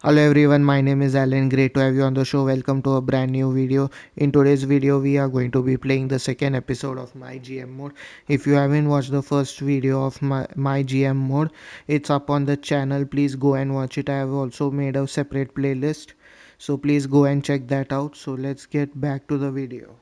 Hello everyone, my name is Alan. Great to have you on the show. Welcome to a brand new video. In today's video, we are going to be playing the second episode of my GM mode. If you haven't watched the first video of my GM mode, it's up on the channel. Please go and watch it. I have also made a separate playlist, so please go and check that out. So let's get back to the video.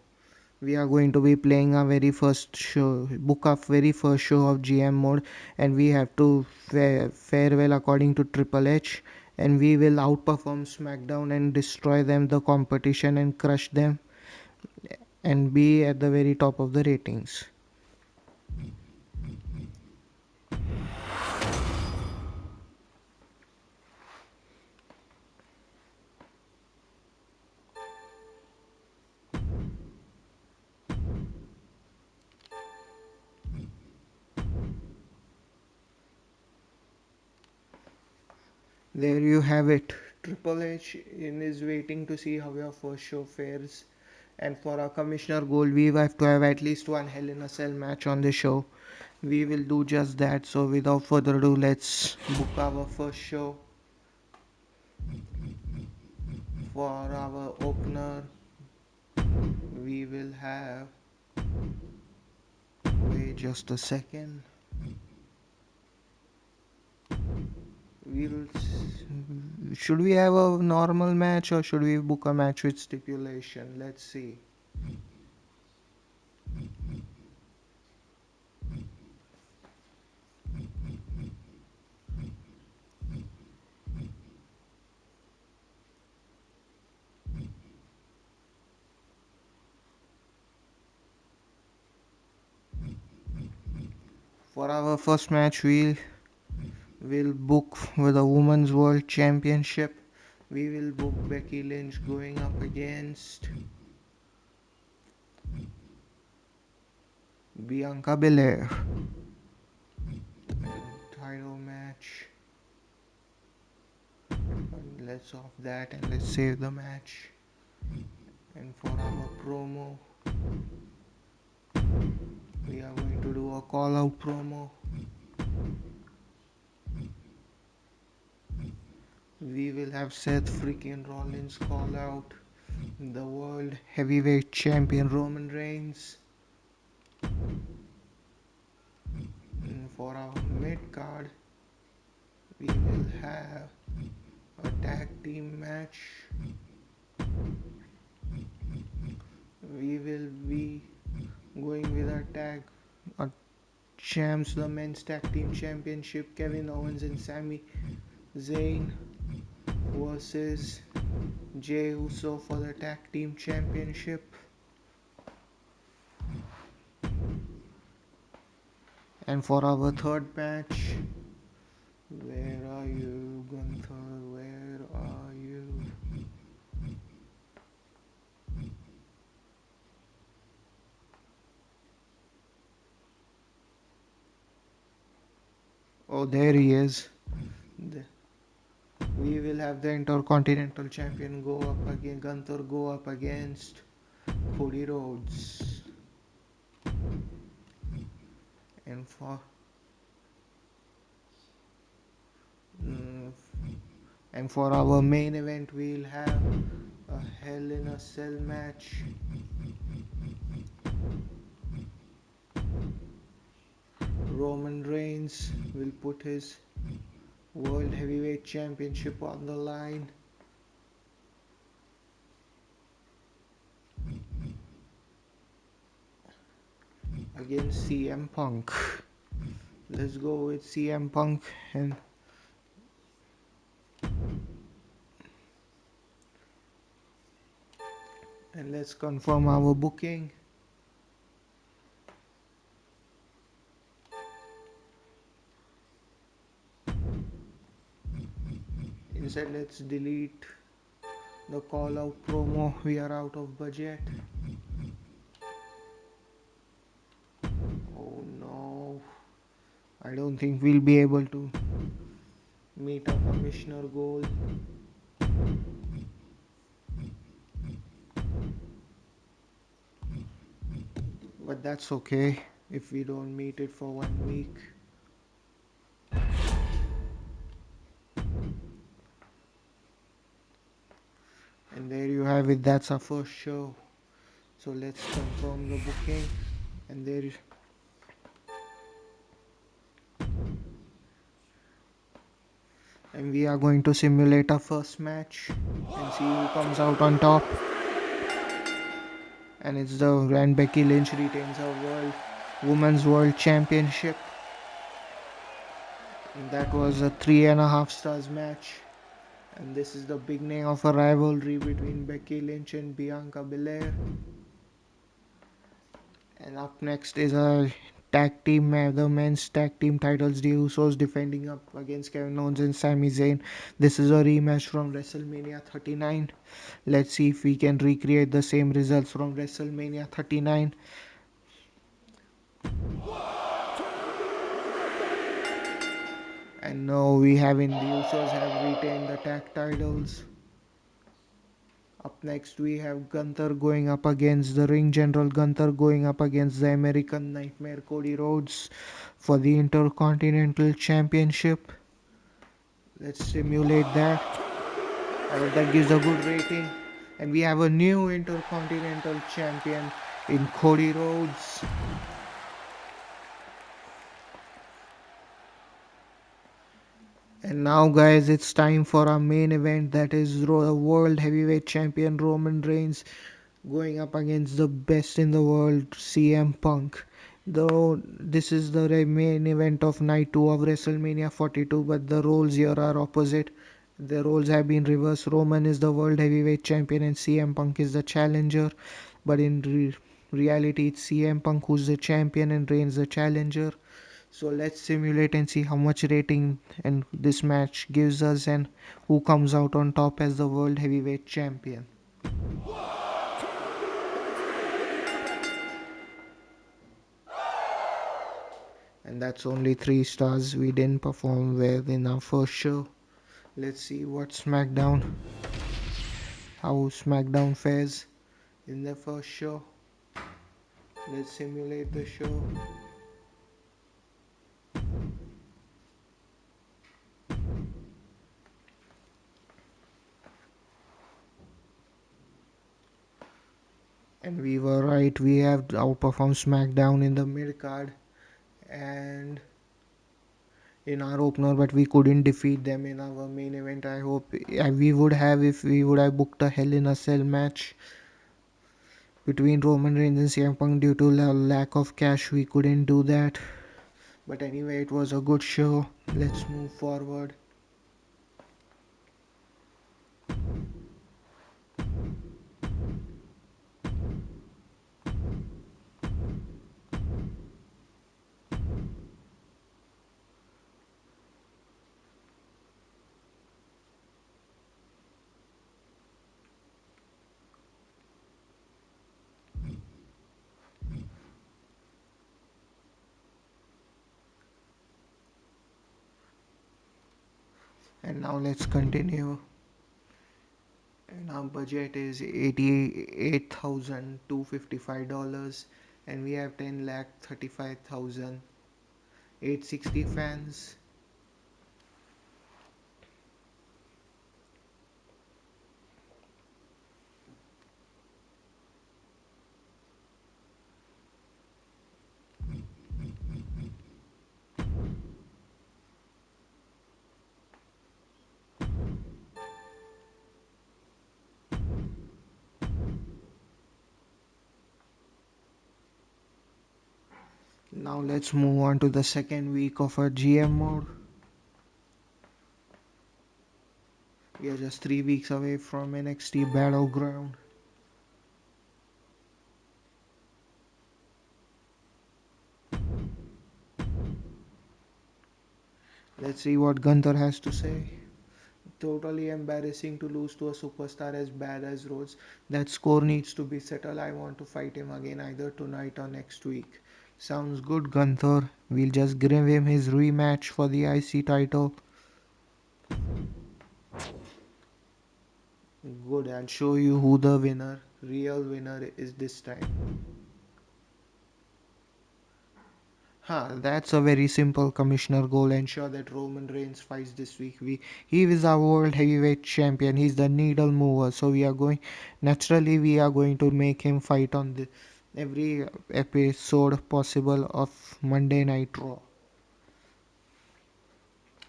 We are going to be playing our very first show, book our very first show of GM mode, and we have to fare well according to Triple H, and we will outperform SmackDown and destroy them, the competition, and crush them, and be at the very top of the ratings. There you have it. Triple H is waiting to see how your first show fares. And for our commissioner goal, we have to have at least one Hell in a Cell match on the show. We will do just that. So without further ado, let's book our first show. For our opener, we will have. Wait just a second. We'll. Should we have a normal match or should we book a match with stipulation? Let's see. For our first match, we will book with a Women's World Championship. We will book Becky Lynch going up against Bianca Belair. Title match. And let's off that and let's save the match. And for our promo, we are going to do a call out promo. We will have Seth freaking Rollins call out the World Heavyweight Champion Roman Reigns. And for our mid card, we will have a tag team match. We will be going with our champs, the men's tag team championship, Kevin Owens and Sami Zayn versus Jey Uso for the tag team championship. And for our third match, where are you, Gunther? Where are you? Oh, there he is. We will have the Intercontinental Champion go up against Gunther, go up against Cody Rhodes. And for mm, and for our main event, we'll have a Hell in a Cell match. Roman Reigns will put his World Heavyweight Championship on the line against CM Punk. Let's go with CM Punk and let's confirm our booking. Instead, let's delete the call out promo. We are out of budget. Oh no, I don't think we'll be able to meet our commissioner goal. But that's okay if we don't meet it for 1 week. have it. That's our first show. So let's confirm the booking. And there, and we are going to simulate our first match and see who comes out on top. And it's the Grand Becky Lynch retains her Women's World Championship. And that was a 3.5 stars match. And this is the beginning of a rivalry between Becky Lynch and Bianca Belair. And up next is a the men's tag team titles. The Usos defending up against Kevin Owens and Sami Zayn. This is a rematch from WrestleMania 39. Let's see if we can recreate the same results from WrestleMania 39. And no, we haven't. The Usos have retained the tag titles. Up next, we have Gunther going up against the Ring General Gunther going up against the American Nightmare Cody Rhodes for the Intercontinental Championship. Let's simulate that. I hope that gives a good rating. And we have a new Intercontinental Champion in Cody Rhodes. And now, guys, it's time for our main event, that is the World Heavyweight Champion Roman Reigns going up against the best in the world, CM Punk. Though this is the main event of night 2 of WrestleMania 42, but the roles here are opposite. The roles have been reversed. Roman is the World Heavyweight Champion and CM Punk is the challenger. But in reality, it's CM Punk who's the champion and Reigns the challenger. So let's simulate and see how much rating and this match gives us and who comes out on top as the World Heavyweight Champion. And that's only 3 stars. We didn't perform well in our first show. Let's see how SmackDown fares in the first show. Let's simulate the show. And we were right, we have outperformed SmackDown in the mid card and in our opener, but we couldn't defeat them in our main event. I hope we would have if we would have booked a Hell in a Cell match between Roman Reigns and CM Punk. Due to lack of cash, we couldn't do that. But anyway, it was a good show. Let's move forward. And now let's continue. And our budget is $88,255, and we have 10,35,860 fans. Now let's move on to the second week of our GM mode. We are just 3 weeks away from NXT Battleground. Let's see what Gunther has to say. Totally embarrassing to lose to a superstar as bad as Rhodes. That score needs to be settled. I want to fight him again either tonight or next week. Sounds good, Gunther. We'll just give him his rematch for the IC title. Good, I'll show you who the real winner is this time. That's a very simple commissioner goal. Ensure that Roman Reigns fights this week. He is our world heavyweight champion. He's the needle mover. So we are going to make him fight on the every episode possible of Monday Night Raw.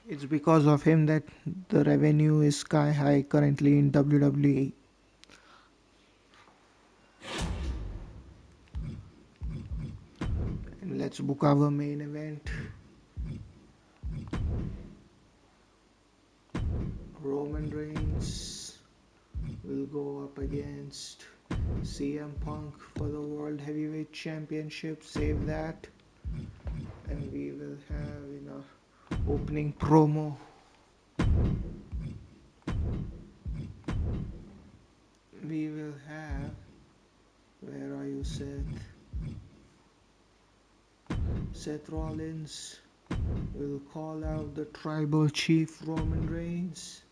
It's because of him that the revenue is sky high currently in WWE. And let's book our main event. Roman Reigns will go up against CM Punk for the World Heavyweight Championship. Save that. And we will have in our opening promo. We will have. Where are you, Seth? Seth Rollins will call out the tribal chief Roman Reigns.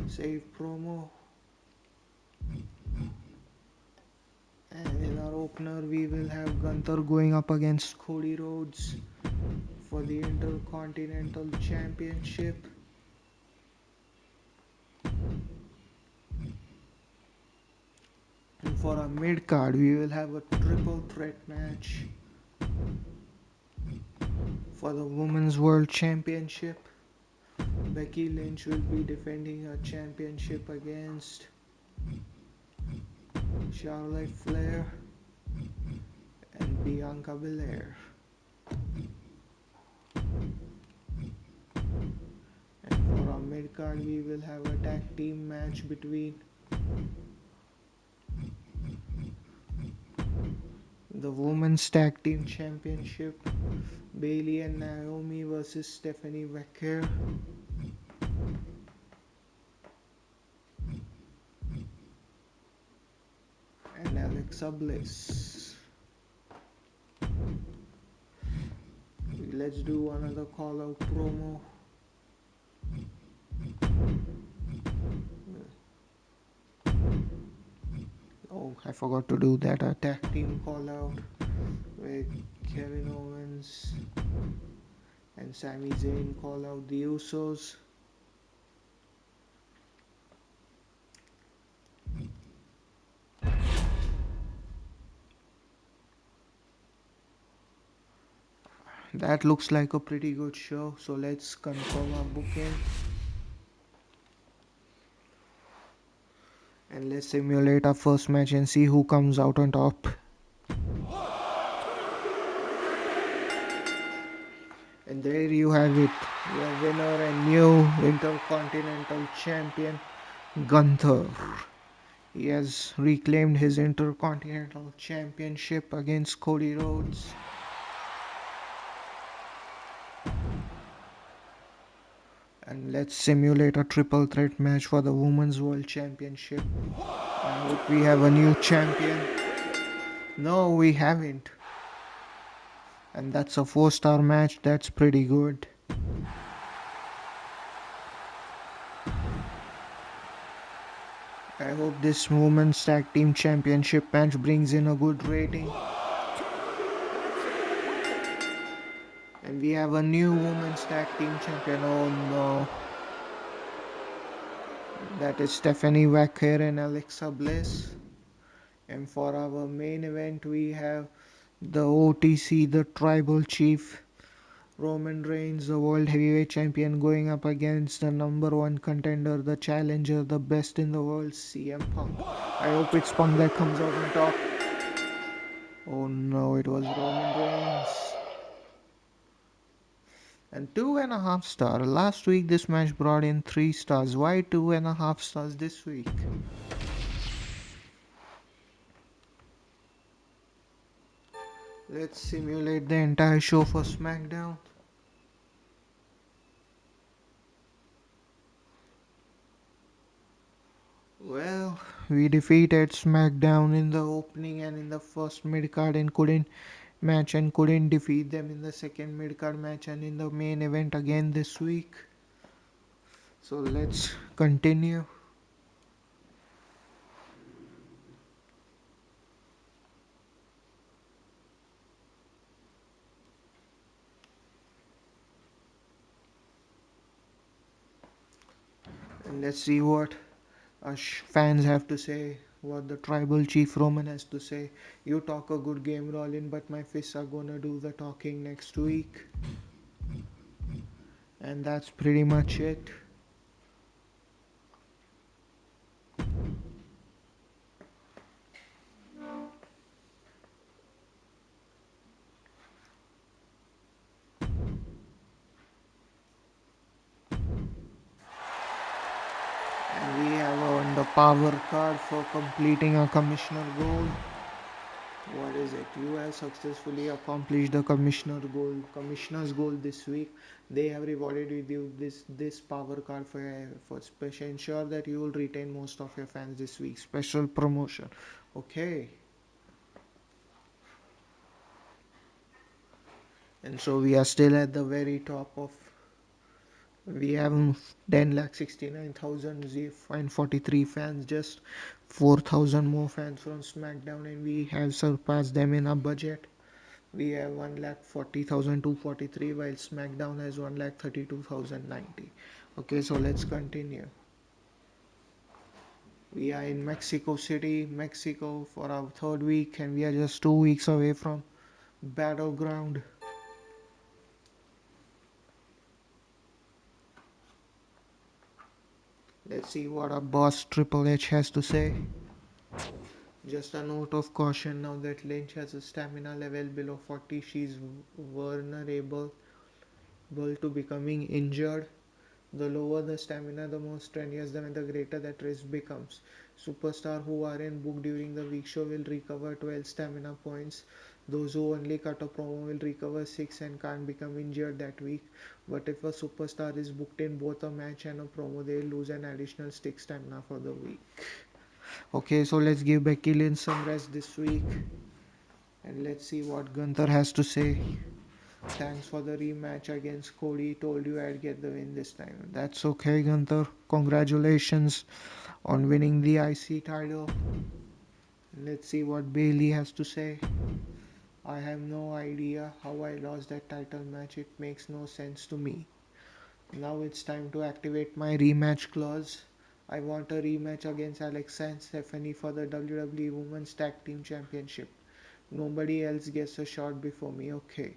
Save promo. And in our opener, we will have Gunther going up against Cody Rhodes for the Intercontinental Championship. And for our mid card, we will have a triple threat match for the Women's World Championship. Becky Lynch will be defending her championship against Charlotte Flair and Bianca Belair. And for our mid card, we will have a tag team match between the Women's Tag Team Championship, Bayley and Naomi versus Stephanie Becker and Alexa Bliss. Let's do another call out promo. Oh, I forgot to do that. A tag team call out with Kevin Owens and Sami Zayn call out the Usos. That looks like a pretty good show, so let's confirm our booking and let's simulate our first match and see who comes out on top. And there you have it, your winner and new Intercontinental Champion, Gunther. He has reclaimed his Intercontinental Championship against Cody Rhodes. And let's simulate a triple threat match for the Women's World Championship. I hope we have a new champion. No, we haven't. And that's a 4-star match. That's pretty good. I hope this Women's Tag Team Championship match brings in a good rating. And we have a new Women's Tag Team Champion. Oh no. That is Stephanie Becker and Alexa Bliss. And for our main event, we have the OTC, the Tribal Chief, Roman Reigns, the World Heavyweight Champion, going up against the number one contender, the challenger, the best in the world, CM Punk. I hope it's Punk that comes out on top. Oh no, it was Roman Reigns. And 2.5 stars. Last week this match brought in 3 stars. Why 2.5 stars this week? Let's simulate the entire show for SmackDown. Well, we defeated SmackDown in the opening and in the first mid-card and couldn't defeat them in the second mid-card match and in the main event again this week. So let's continue. And let's see what us fans have to say, what the tribal chief Roman has to say. You talk a good game, Rollin, but my fists are gonna do the talking next week. And that's pretty much it. And we have won the power card for completing a commissioner goal. What is it? You have successfully accomplished the commissioner's goal this week. They have rewarded with you this power card for your efforts. Ensure that you will retain most of your fans this week. Special promotion. Okay. And so we are still at the very top of. We have 10,69,043 fans, just 4,000 more fans from SmackDown, and we have surpassed them in our budget. We have 1,40,243 while SmackDown has 1,32,090. Okay, so let's continue. We are in Mexico City, Mexico for our third week, and we are just 2 weeks away from Battleground. Let's see what our boss Triple H has to say. Just a note of caution, now that Lynch has a stamina level below 40, she's vulnerable to becoming injured. The lower the stamina, the more strenuous and the greater that risk becomes. Superstars who aren't booked during the week show will recover 12 stamina points. Those who only cut a promo will recover 6 and can't become injured that week. But if a superstar is booked in both a match and a promo, they'll lose an additional 6 stamina for the week. Okay, so let's give Becky Lynch some rest this week. And let's see what Gunther has to say. Thanks for the rematch against Cody. Told you I'd get the win this time. That's okay, Gunther. Congratulations on winning the IC title. Let's see what Bailey has to say. I have no idea how I lost that title match. It makes no sense to me. Now it's time to activate my rematch clause. I want a rematch against Alexa and Stephanie for the WWE Women's Tag Team Championship. Nobody else gets a shot before me. Okay.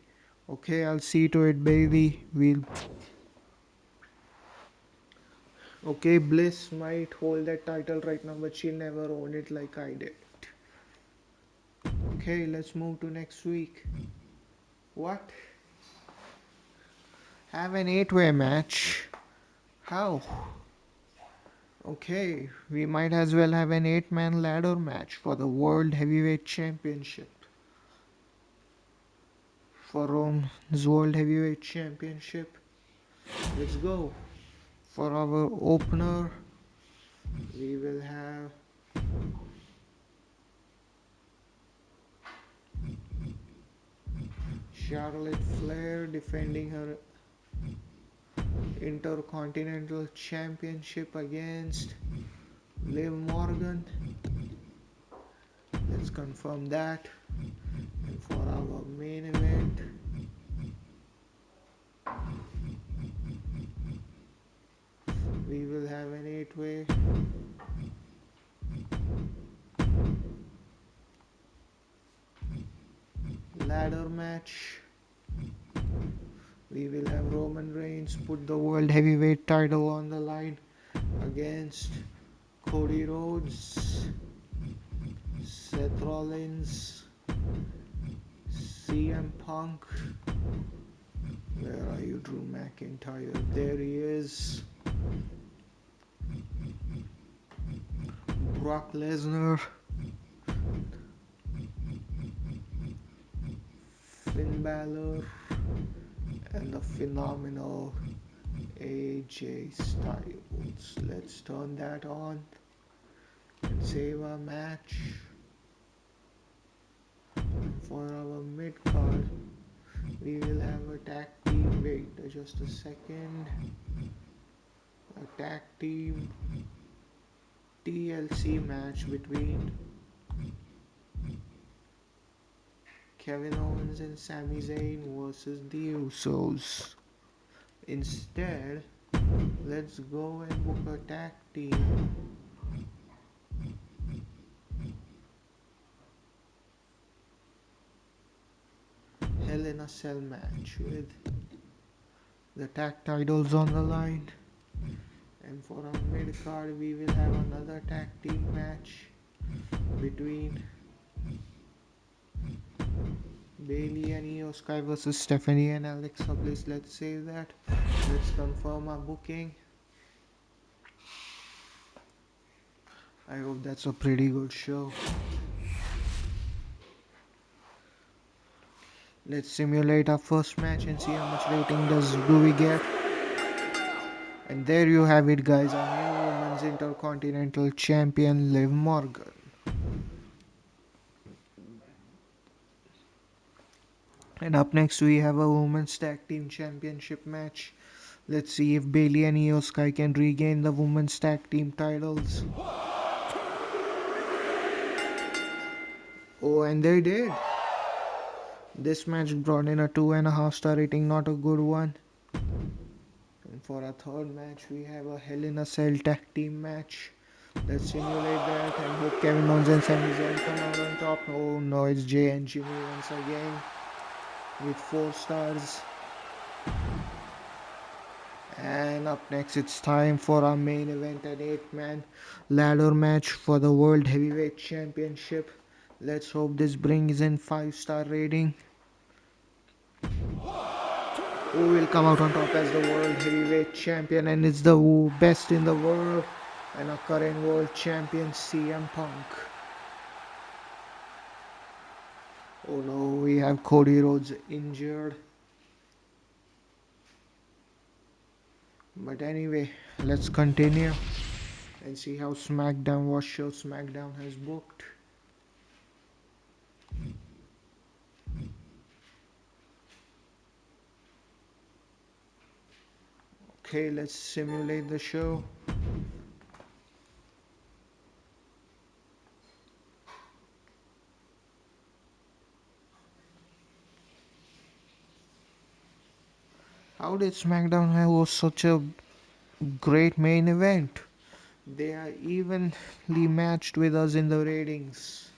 Okay, I'll see to it, baby. We'll. Okay, Bliss might hold that title right now, but she'll never own it like I did. Okay, let's move to next week. What? Have an 8-way match? How? Okay, we might as well have an 8-man ladder match for the World Heavyweight Championship. For Rome's World Heavyweight Championship. Let's go. For our opener, we will have Charlotte Flair defending her Intercontinental Championship against Liv Morgan. Let's confirm that. And for our main event, we will have an 8-way ladder match. We will have Roman Reigns put the World Heavyweight title on the line against Cody Rhodes, Seth Rollins, CM Punk. Where are you, Drew McIntyre? There he is. Brock Lesnar, Finn Balor, and the phenomenal AJ Styles. Let's turn that on and save our match. For our mid card, we will have a tag team. Wait, just a second. A tag team TLC match between Kevin Owens and Sami Zayn versus the Usos. Instead, Let's go and book a tag team. Hell in a Cell match with the tag titles on the line. And for our mid card, we will have another tag team match between Bailey and Io Sky versus Stephanie and Alexa Bliss. Let's save that. Let's confirm our booking. I hope that's a pretty good show. Let's simulate our first match and see how much rating do we get. And there you have it, guys, our new Women's Intercontinental Champion Liv Morgan. And up next we have a Women's Tag Team Championship match. Let's see if Bailey and Io Sky can regain the Women's Tag Team titles. Oh, and they did. This match brought in a 2.5 star rating, not a good one. And for our third match, we have a Hell in a Cell tag team match. Let's simulate that and hope Kevin Owens and Sami Zayn come out on top. Oh no, it's Jay and Jimmy once again with 4 stars. And up next, it's time for our main event, an 8-man ladder match for the World Heavyweight Championship. Let's hope this brings in 5-star rating. Who will come out on top as the World Heavyweight Champion, and it's the best in the world and a current World Champion, CM Punk. Oh no, we have Cody Rhodes injured. But anyway, let's continue and see how SmackDown, what show SmackDown has booked. Okay, let's simulate the show. How did SmackDown have such a great main event? They are evenly matched with us in the ratings.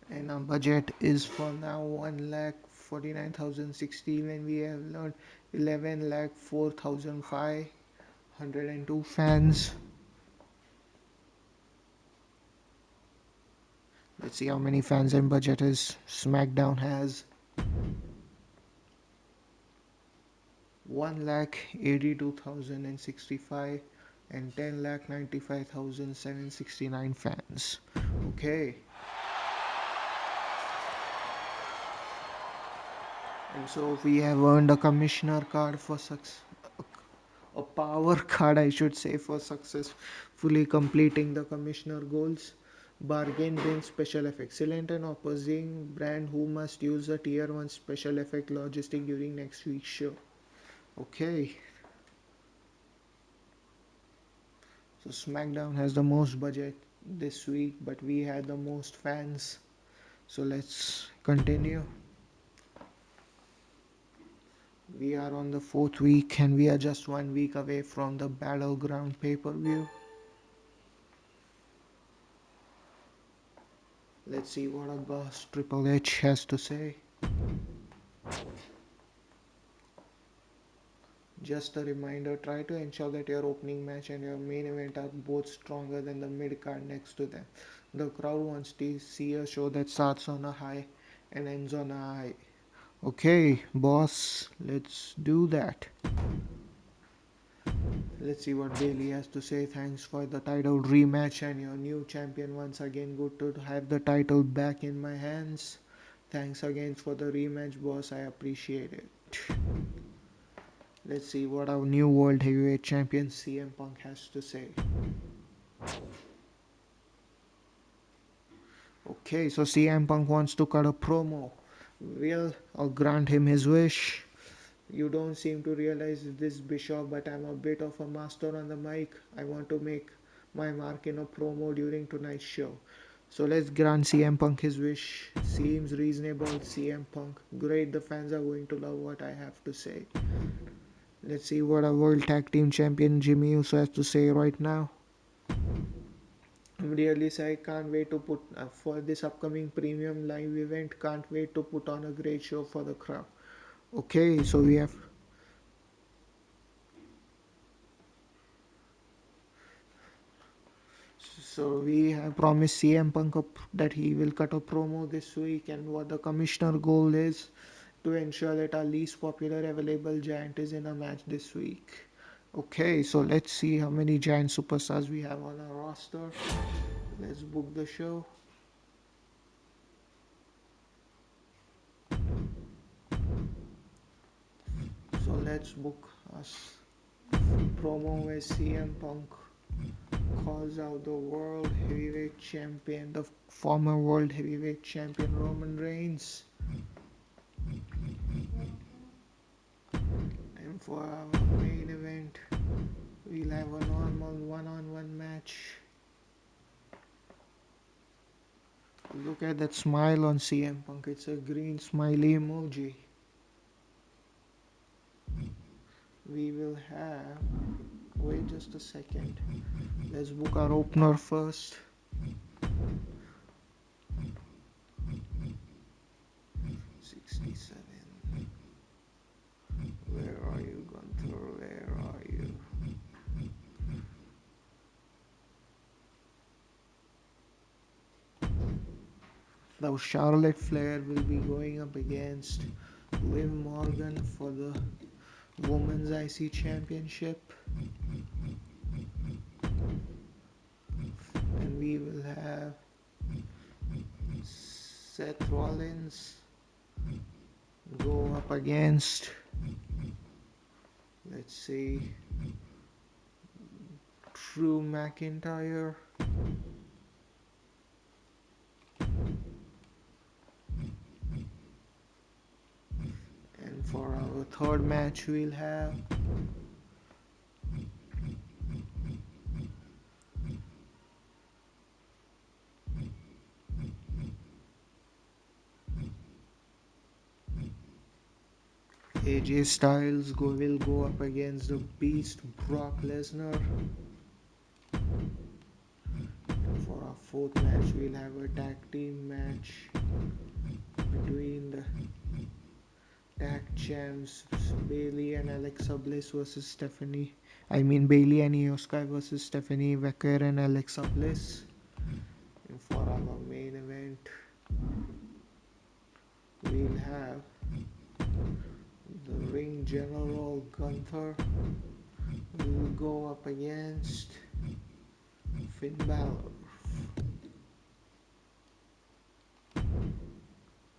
And our budget is for now 1,49,060 when we have learned 11,04,502 fans. Let's see how many fans and budget is SmackDown has. 1,82,065 and 10,95,769 fans. Okay. And so we have earned a commissioner card for success, a power card I should say, for successfully completing the commissioner goals. Bargain bin special effect. Select an opposing brand who must use a tier 1 special effect logistic during next week's show. Okay. So SmackDown has the most budget this week, but we had the most fans. So let's continue. We are on the 4th week and we are just 1 week away from the Battleground pay-per-view. Let's see what our boss Triple H has to say. Just a reminder, try to ensure that your opening match and your main event are both stronger than the mid card next to them. The crowd wants to see a show that starts on a high and ends on a high. Okay, boss, let's do that. Let's see what Bailey has to say. Thanks for the title rematch and your new champion once again. Good to have the title back in my hands. Thanks again for the rematch, boss. I appreciate it. Let's see what our new World Heavyweight Champion CM Punk has to say. Okay, so CM Punk wants to cut a promo. We'll grant him his wish. You don't seem to realize this, Bishop, but I'm a bit of a master on the mic. I want to make my mark in a promo during tonight's show. So let's grant CM Punk his wish. Seems reasonable, CM Punk. Great, the fans are going to love what I have to say. Let's see what our World Tag Team Champion Jimmy Uso has to say right now. Really, sir, I can't wait to put for this upcoming premium live event. Can't wait to put on a great show for the crowd. Okay, so we have promised CM Punk that he will cut a promo this week, and what the commissioner goal is to ensure that our least popular available giant is in a match this week. Okay, so let's see how many giant superstars we have on our roster. Let's book the show. So let's book us promo where CM Punk calls out the world heavyweight champion, the former world heavyweight champion Roman Reigns. And for our main event, we'll have a normal one-on-one match. Look at that smile on CM Punk. It's a green smiley emoji. We will have. Wait just a second. Let's book our opener first. 67. Where are you, Gunther? Where are you? Now Charlotte Flair will be going up against Liv Morgan for the Women's IC Championship. And we will have Seth Rollins go up against, let's see, Drew McIntyre. And for our third match, we'll have AJ Styles will go up against the Beast Brock Lesnar. And for our fourth match, we'll have a tag team match between the tag champs Bailey and Alexa Bliss versus Bailey and Io Sky versus Stephanie Becker and Alexa Bliss. And for our main event, we'll have the ring general Gunther will go up against Finn Balor.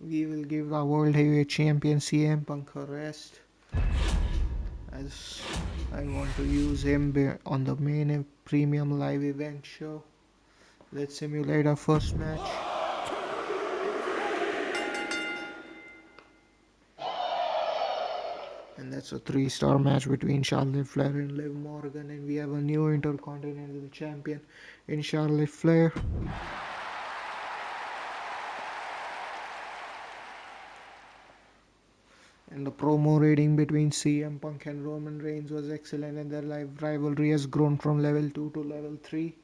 We will give our World Heavyweight Champion CM Punk a rest, as I want to use him on the main premium live event show. Let's simulate our first match. And that's a 3-star match between Charlotte Flair and Liv Morgan, and we have a new Intercontinental Champion in Charlotte Flair. And the promo rating between CM Punk and Roman Reigns was excellent, and their live rivalry has grown from level 2 to level 3.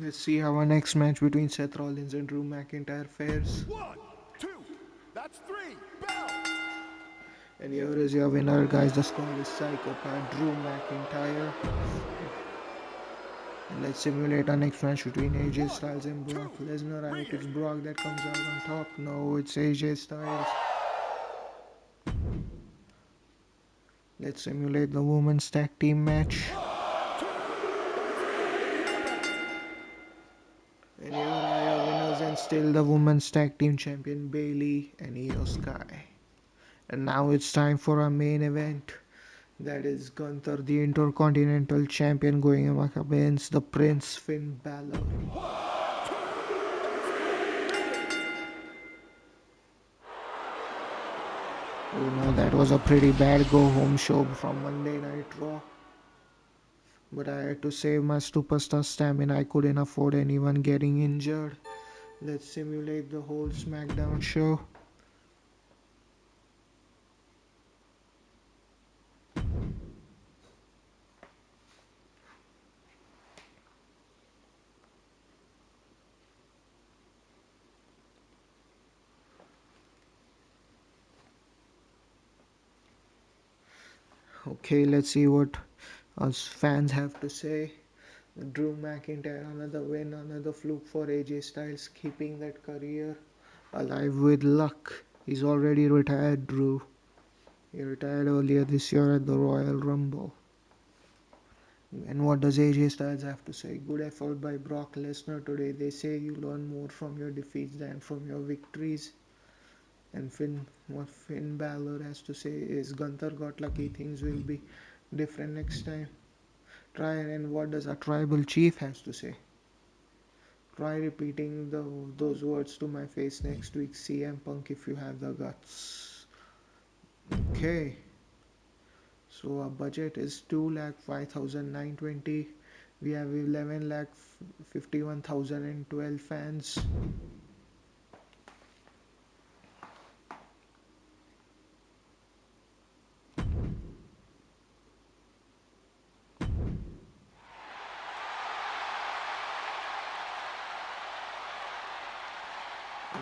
Let's see how our next match between Seth Rollins and Drew McIntyre fares. 1, 2, that's 3, bell! And here is your winner, guys. The score is Psychopath Drew McIntyre. And let's simulate our next match between AJ Styles and Brock Lesnar. I hope it's Brock that comes out on top. No, it's AJ Styles. Let's simulate the women's tag team match. And here are your winners, and still the women's tag team champion Bailey and Io Sky. And now it's time for our main event. That is Gunther, the Intercontinental Champion, going up against the Prince Finn Balor. That was a pretty bad go home show from Monday Night Raw. But I had to save my superstar stamina. I couldn't afford anyone getting injured. Let's simulate the whole SmackDown show. Okay, let's see what us fans have to say. Drew McIntyre, another win, another fluke for AJ Styles, keeping that career alive with luck. He's already retired, Drew. He retired earlier this year at the Royal Rumble. And what does AJ Styles have to say? Good effort by Brock Lesnar today. They say you learn more from your defeats than from your victories. And what Finn Balor has to say is Gunther got lucky. Things will be different next time. Try and what does a tribal chief has to say? Try repeating those words to my face next week, CM Punk, if you have the guts. Okay, so our budget is 2,05,920. We have 11,51,012 fans.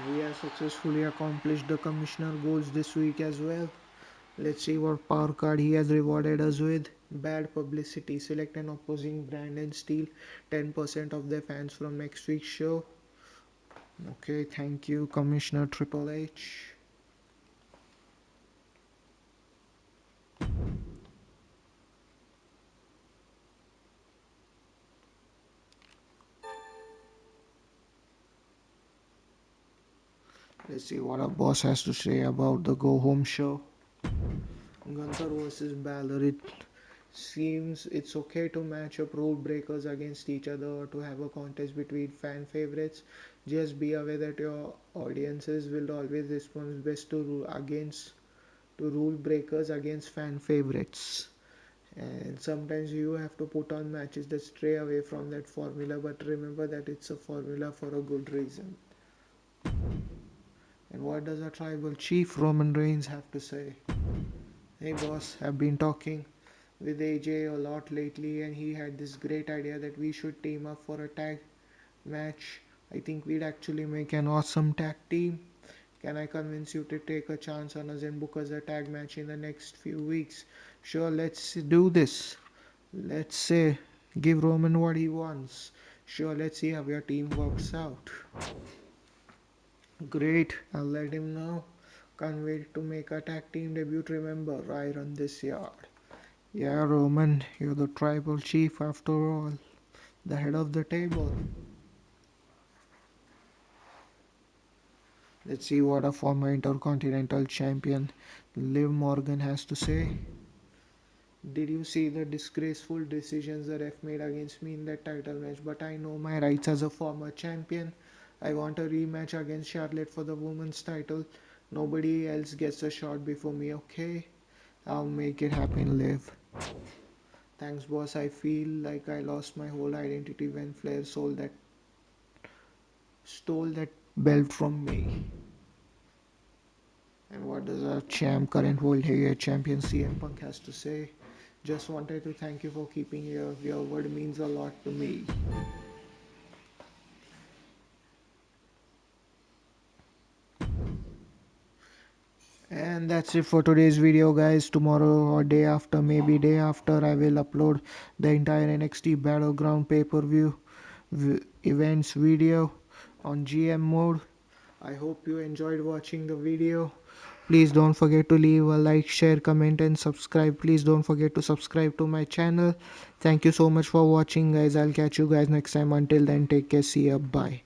We have successfully accomplished the commissioner goals this week as well. Let's see what power card he has rewarded us with. Bad publicity. Select an opposing brand and steal 10% of their fans from next week's show. Okay, thank you, Commissioner Triple H. Let's see what our boss has to say about the go home show. Gunther versus Balor. It seems it's okay to match up rule breakers against each other or to have a contest between fan favorites. Just be aware that your audiences will always respond best to rule breakers against fan favorites. And sometimes you have to put on matches that stray away from that formula, but remember that it's a formula for a good reason. And what does our tribal chief Roman Reigns have to say? Hey boss, I've been talking with AJ a lot lately and he had this great idea that we should team up for a tag match. I think we'd actually make an awesome tag team. Can I convince you to take a chance on us and book us a tag match in the next few weeks? Sure, let's do this. Let's say give Roman what he wants. Sure, let's see how your team works out. Great, I'll let him know. Can't wait to make a tag team debut. Remember, I run this yard. Yeah, Roman, you're the tribal chief after all, the head of the table. Let's see what a former Intercontinental Champion Liv Morgan has to say. Did you see the disgraceful decisions the ref made against me in that title match? But I know my rights as a former champion. I want a rematch against Charlotte for the women's title. Nobody else gets a shot before me, okay? I'll make it happen, Liv. Thanks, boss. I feel like I lost my whole identity when Flair stole that belt from me. And what does our current World Heavyweight Champion CM Punk has to say? Just wanted to thank you for keeping your word means a lot to me. And that's it for today's video, guys. Tomorrow or day after, maybe day after, I will upload the entire NXT Battleground pay-per-view events video on GM mode. I hope you enjoyed watching the video. Please don't forget to leave a like, share, comment and subscribe. Please don't forget to subscribe to my channel. Thank you so much for watching, guys. I'll catch you guys next time. Until then, take care. See ya. Bye.